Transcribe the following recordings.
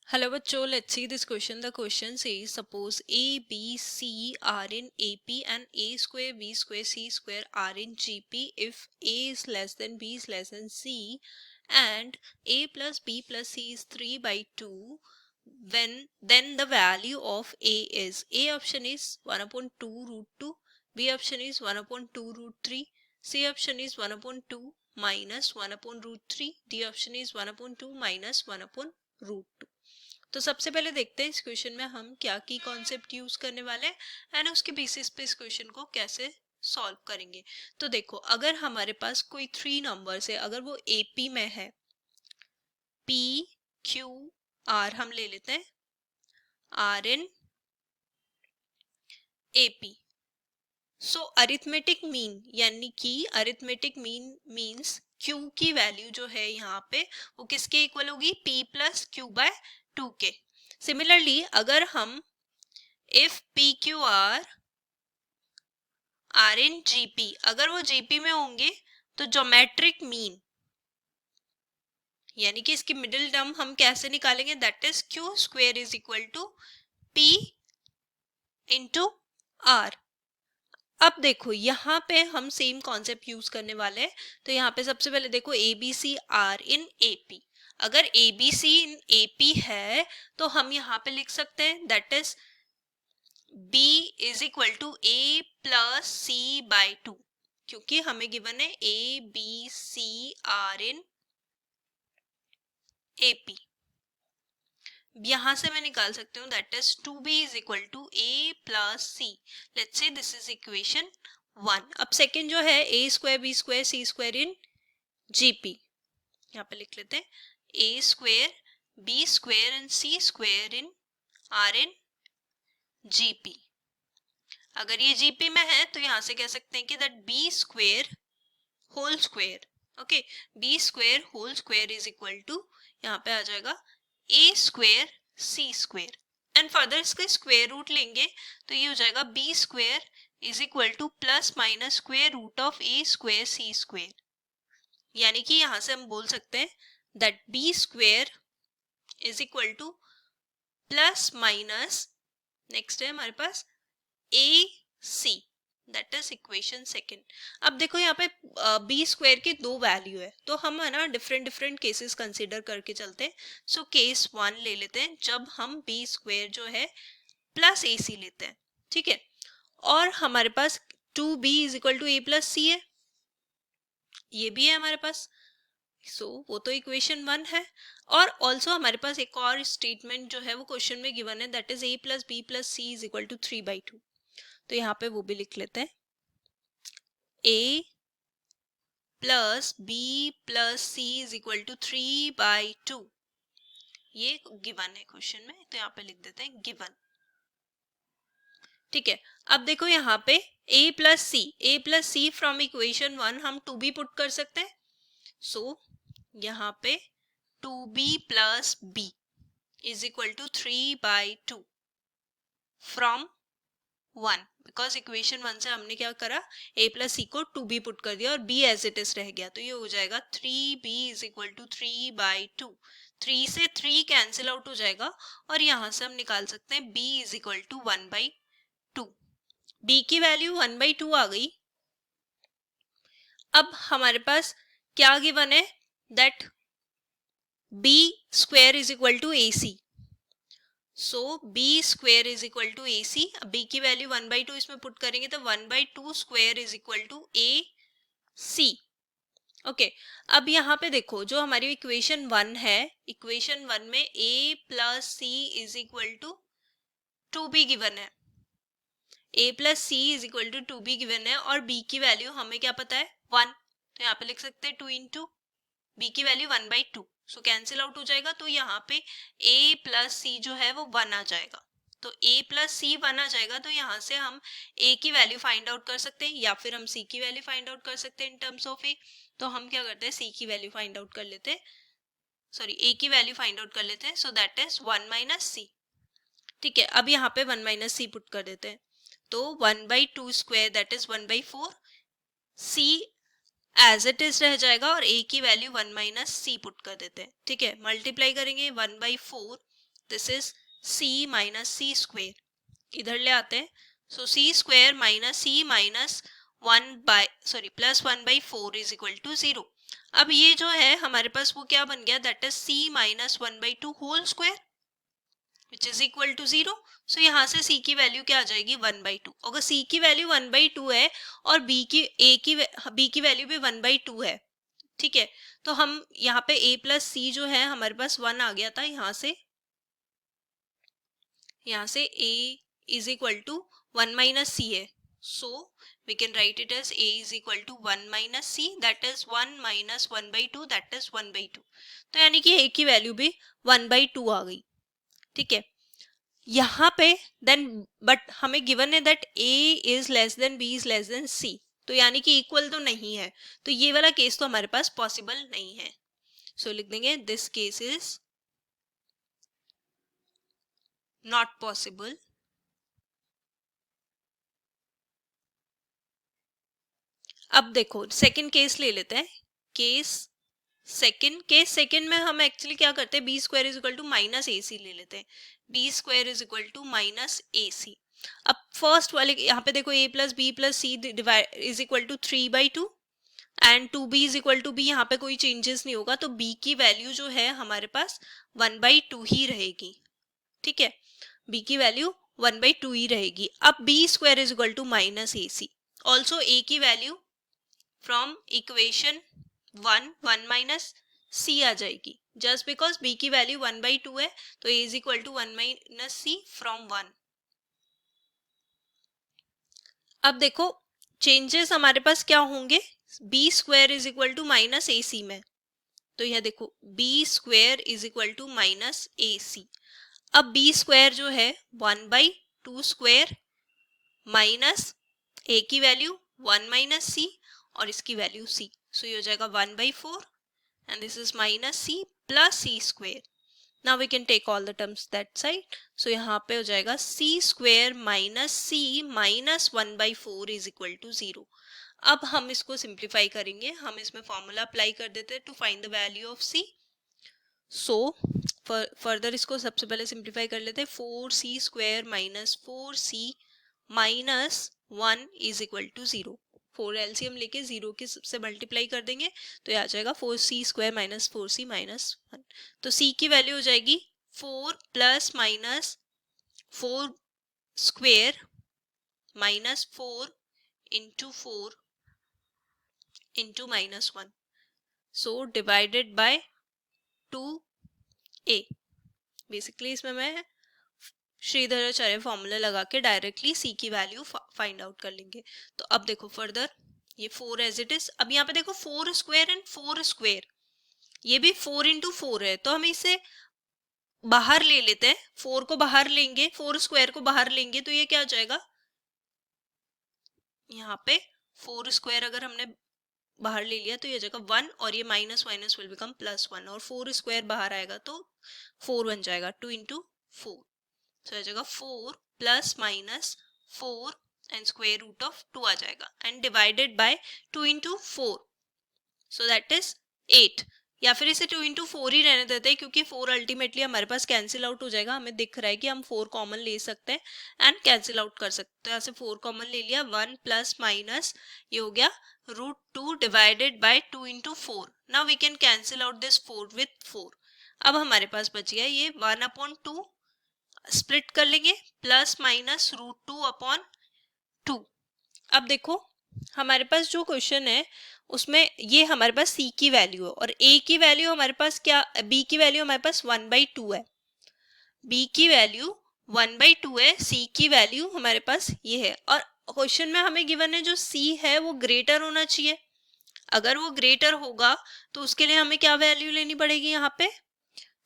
Hello bachcho, let's see this question. The question says suppose A, B, C are in AP and A square, B square, C square are in GP if A is less than B is less than C and A plus B plus C is 3 by 2, then the value of A is, A option is 1 upon 2 root 2, B option is 1 upon 2 root 3, C option is 1 upon 2 minus 1 upon root 3, D option is 1 upon 2 minus 1 upon root 2. तो सबसे पहले देखते हैं इस question में हम क्या की कॉन्सेप्ट यूज करने वाले हैं एंड उसके बेसिस पे इस क्वेश्चन को कैसे सॉल्व करेंगे। तो देखो, अगर हमारे पास कोई 3 नंबर्स है, अगर वो एपी में है, पी क्यू आर हम ले लेते हैं, R in AP. So arithmetic mean यानी कि अरिथमेटिक मीन मीन्स क्यू की वैल्यू जो है यहाँ पे वो किसके इक्वल होगी, पी प्लस क्यू बाय 2 के। सिमिलरली अगर हम if P Q R in GP, अगर वो जीपी में होंगे तो ज्योमेट्रिक मीन यानी कि इसकी मिडिल टर्म हम कैसे निकालेंगे, that is Q square is equal to P into R. अब देखो यहाँ पे हम सेम कॉन्सेप्ट यूज करने वाले हैं। तो यहाँ पे सबसे पहले देखो A B C R in AP, अगर A B C in AP है तो हम यहाँ पे लिख सकते हैं that is B is equal to a plus c by 2, क्योंकि हमें गिवन है a B C R in AP. यहां से मैं निकाल सकती हूँ that is 2b is equal to a plus c. Let's say this is equation 1। अब सेकेंड जो है a square b square c square in GP, यहाँ पे लिख लेते हैं a square b square and c square in R in GP. अगर ये जीपी में है तो यहां से कह सकते हैं कि that b square whole square, okay, b square whole square is equal to, यहाँ पे आ जाएगा a square c square and further इसका स्क्वेयर रूट लेंगे तो ये हो जाएगा b square is equal to plus minus square root of a square c square. यानी कि यहां से हम बोल सकते हैं that b square is equal to plus minus, next है हमारे पास ए सी, दैट इज इक्वेशन सेकेंड। अब देखो यहाँ पे बी स्क्वायर की 2 वैल्यू है तो हम है ना डिफरेंट केसेस कंसीडर करके चलते हैं। सो केस 1 ले लेते हैं जब हम बी स्क्वायर जो है प्लस ए सी लेते हैं, ठीक है, और हमारे पास 2b is equal to a plus c है, ये भी है हमारे पास। सो वो तो इक्वेशन 1 है। और ऑल्सो हमारे पास एक और स्टेटमेंट जो है वो क्वेश्चन में गिवन है that is A plus B plus C is equal to 3 by 2। तो यहाँ पे वो भी लिख लेते हैं a plus B plus C is equal to 3 by 2, ये गिवन है क्वेश्चन में, तो यहाँ पे लिख देते हैं गिवन। ठीक है, अब देखो यहाँ पे a plus C from equation 1 हम 2b पुट कर सकते हैं। सो यहाँ पे 2b plus b is equal to 3 by 2 from 1, because equation 1 से हमने क्या करा, a प्लस सी को 2b पुट कर दिया और b एज इट इज रह गया, तो ये हो जाएगा 3b is equal to 3 by 2। 3 से 3 कैंसिल आउट हो जाएगा और यहां से हम निकाल सकते हैं b is equal to 1 by 2। b की वैल्यू 1 by 2 आ गई। अब हमारे पास क्या गिवन है that b square is equal to A C. So b square is equal to A C, b की वैल्यू 1 by 2 इसमें पुट करेंगे तो 1 by 2 square is equal to A C. Okay, अब यहाँ पे देखो जो हमारी इक्वेशन 1 है, इक्वेशन 1 में a plus C is equal to 2b given है, a plus C is equal to 2b given है और b की वैल्यू हमें क्या पता है 1, तो यहाँ पे लिख सकते हैं 2 इंटू b की value 1 by 2, so cancel out हो जाएगा। तो यहाँ पे a प्लस सी जो है वो 1 आ जाएगा, तो a प्लस सी 1 आ जाएगा। तो यहाँ से हम a की वैल्यू फाइंड आउट कर सकते हैं या फिर हम c की वैल्यू फाइंड आउट कर सकते हैं इन टर्म्स ऑफ a। तो हम क्या करते हैं, c की वैल्यू फाइंड आउट कर लेते हैं, सॉरी a की वैल्यू फाइंड आउट कर लेते हैं। सो दैट इज 1 माइनस सी। ठीक है, अब यहाँ पे 1 माइनस सी पुट कर देते हैं, तो 1 by 2 square that is 1 by 4, c as it is रह जाएगा और a की वैल्यू 1 माइनस सी पुट कर देते हैं। ठीक है, मल्टीप्लाई करेंगे 1 by 4 this is c minus c square, इधर ले आते हैं. So c square minus c minus plus 1/4 is equal to 0. अब ये जो है हमारे पास वो क्या बन गया, that is c minus 1/2 whole square which is equal to 0. So यहाँ से c की वैल्यू क्या आ जाएगी, 1/2. अगर c की वैल्यू 1/2 है और b की वैल्यू भी 1/2 है, ठीक है, तो हम यहाँ पे a प्लस सी जो है हमारे पास 1 आ गया था. यहाँ से a is equal to 1 minus c है. So we can write it as a is equal to 1 minus c, that is 1 minus 1/2, that is 1/2. तो यानी कि a की वैल्यू भी 1/2 आ गई. ठीक है, यहाँ पे देन बट हमें गिवन है that a is less than b is less than c, तो यानी कि इक्वल तो नहीं है, तो ये वाला केस तो हमारे पास पॉसिबल नहीं है. सो लिख देंगे this case is not possible. अब देखो सेकंड केस ले लेते हैं. केस सेकंड में हम एक्चुअली क्या करते हैं, b square is equal to minus a c ले लेते हैं. B square is equal to minus a c. अब फर्स्ट वाले यहाँ पे देखो a plus B plus C is equal to 3/2 and 2b is equal to b, यहाँ पे कोई चेंजेस नहीं होगा, तो b की वैल्यू जो है हमारे पास 1/2 ही रहेगी. ठीक है, b की वैल्यू 1/2 ही रहेगी. अब b square is equal to minus a c. Also a की value from equation 1 minus c आ जाएगी, जस्ट बिकॉज b की वैल्यू 1/2 है, तो a is equal to 1 minus c from 1. अब देखो चेंजेस हमारे पास क्या होंगे, b square is equal to minus a c में, तो यह देखो b square is equal to minus a c. अब बी स्क्वायर जो है 1/2 स्क्वायर माइनस ए की वैल्यू 1 माइनस सी और इसकी वैल्यू c, सो ये हो जाएगा 1/4 and this is minus c plus c square. Now we can take all the terms that side, so यहाँ पे हो जाएगा c square minus c minus 1/4 is equal to 0. अब हम इसको सिंप्लीफाई करेंगे, हम इसमें फॉर्मूला अप्लाई कर देते हैं to find the value of c. So further इसको सबसे पहले सिंप्लीफाई कर लेते हैं. 4c square minus 4c minus 1 is equal to 0. 4 LCM लेके 0 के से मल्टीप्लाई कर देंगे तो ये आ जाएगा 4c square minus 4c minus 1. तो c की वैल्यू हो जाएगी 4 plus minus 4 square minus 4 into 4 into minus 1, so divided by 2a. Basically इसमें मैं श्रीधराचार्य फॉर्मूला लगा के डायरेक्टली c की वैल्यू फाइंड आउट कर लेंगे. तो अब देखो फर्दर ये 4 एज इट इज. अब यहाँ पे देखो 4 स्क्वायर एंड 4 स्क्वायर, ये भी 4 इंटू 4 है, तो हम इसे बाहर ले लेते हैं. 4 को बाहर लेंगे, 4 स्क्वायर को बाहर लेंगे, तो ये क्या हो जाएगा, यहाँ पे 4 स्क्वायर अगर हमने बाहर ले लिया तो ये जगह 1 और ये minus minus will become plus 1 और 4 स्क्वायर बाहर आएगा तो 4 बन जाएगा, 2 इंटू 4. तो आ जाएगा 4 plus minus 4 and square root of 2 आ जाएगा and divided by 2 into 4, so that is 8. या फिर इसे 2 इंटू 4 ही रहने देते हैं क्योंकि 4 अल्टीमेटली हमारे पास कैंसिल आउट हो जाएगा. हमें दिख रहा है कि हम 4 कॉमन ले सकते हैं एंड कैंसिल आउट कर सकते हैं. ऐसे 4 कॉमन ले लिया, 1 प्लस माइनस ये हो गया √2 divided by 2 into 4. Now we can cancel out this 4 with 4. अब हमारे पास बच गया ये 1/2, स्प्लिट कर लेंगे, प्लस माइनस √2 अपॉन 2. अब देखो हमारे पास जो क्वेश्चन है उसमें ये हमारे पास c की वैल्यू है और a की वैल्यू हमारे पास क्या, b की वैल्यू हमारे पास 1/2 है, b की वैल्यू 1/2 है, c की वैल्यू हमारे पास ये है. और क्वेश्चन में हमें गिवन है जो c है वो ग्रेटर होना चाहिए. अगर वो ग्रेटर होगा तो उसके लिए हमें क्या वैल्यू लेनी पड़ेगी, यहाँ पे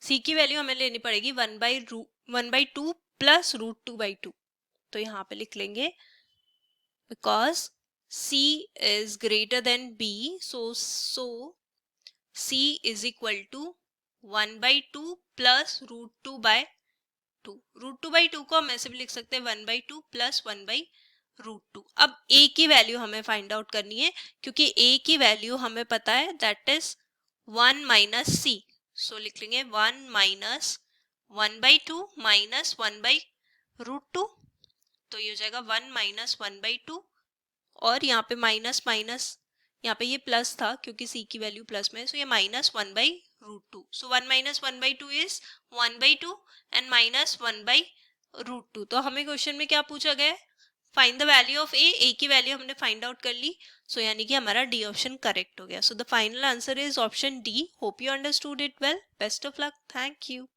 c की वैल्यू हमें लेनी पड़ेगी 1/2 प्लस √2/2. तो यहाँ पे लिख लेंगे because c is greater than b, so c is equal to 1/2 plus √2/2. √2/2 को हम ऐसे भी लिख सकते हैं 1/2 प्लस 1/√2. अब a की वैल्यू हमें फाइंड आउट करनी है क्योंकि a की वैल्यू हमें पता है दैट इज 1 माइनस c. सो लिख लेंगे 1 माइनस 1/2 माइनस 1/√2, तो ये हो जाएगा 1 माइनस 1/2, और यहाँ पे माइनस माइनस, यहाँ पे ये प्लस था क्योंकि c की वैल्यू प्लस में, सो ये minus 1/√2, so 1 minus 1/2 is 1/2 and minus 1/√2। तो हमें क्वेश्चन में क्या पूछा गया है, फाइंड द वैल्यू ऑफ ए की वैल्यू हमने फाइंड आउट कर ली, सो यानी कि हमारा डी ऑप्शन करेक्ट हो गया। So the final answer is option D. Hope you understood it well, best of luck, thank you.